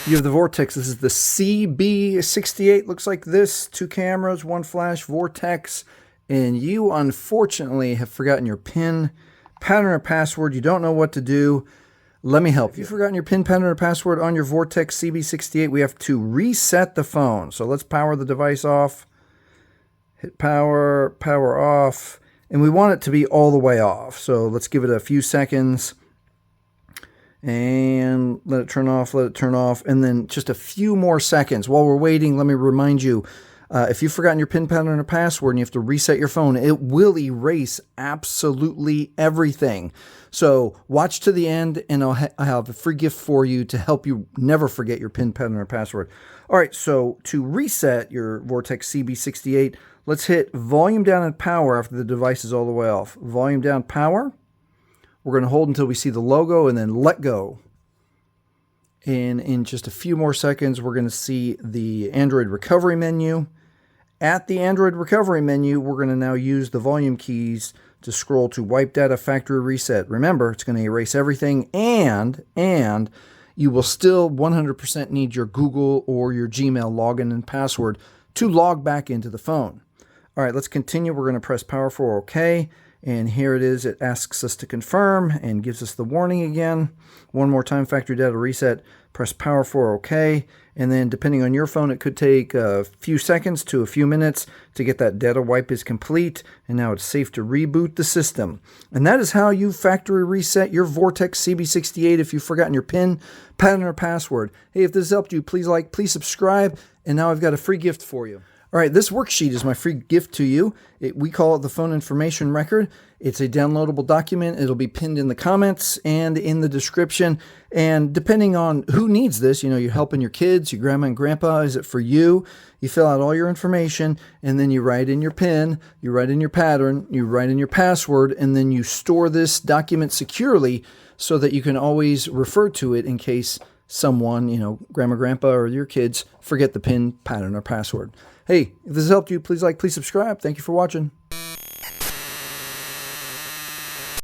You have the Vortex. This is the CB68. Looks like this. 2 cameras, 1 flash, Vortex. And you, unfortunately, have forgotten your PIN, pattern, or password. You don't know what to do. Let me help you. If you've forgotten your PIN, pattern, or password on your Vortex CB68, we have to reset the phone. So let's power the device off. Hit power, power off. And we want it to be all the way off. So let's give it a few seconds. And let it turn off, and then just a few more seconds. While we're waiting, let me remind you, if you've forgotten your PIN, pattern, or password and you have to reset your phone, it will erase absolutely everything. So watch to the end, and I have a free gift for you to help you never forget your PIN, pattern, or password. All right, so to reset your Vortex CB68, let's hit volume down and power after the device is all the way off. Volume down, power. We're going to hold until we see the logo and then let go. And in just a few more seconds, we're going to see the Android recovery menu. At the Android recovery menu, we're going to now use the volume keys to scroll to wipe data factory reset. Remember, it's going to erase everything, and you will still 100% need your Google or your Gmail login and password to log back into the phone. All right, let's continue. We're going to press power for OK. And here it is. It asks us to confirm and gives us the warning again. One more time, factory data reset. Press power for OK. And then depending on your phone, it could take a few seconds to a few minutes to get that data wipe is complete. And now it's safe to reboot the system. And that is how you factory reset your Vortex CB68 if you've forgotten your PIN, pattern, or password. Hey, if this helped you, please like, please subscribe. And now I've got a free gift for you. All right, this worksheet is my free gift to you. We call it the phone information record. It's a downloadable document. It'll be pinned in the comments and in the description. And depending on who needs this, you know, you're helping your kids, your grandma and grandpa, is it for you? You fill out all your information, and then you write in your PIN, you write in your pattern, you write in your password, and then you store this document securely so that you can always refer to it in case someone, you know, grandma, grandpa, or your kids forget the PIN, pattern, or password. Hey, if this helped you, please like, please subscribe. Thank you for watching.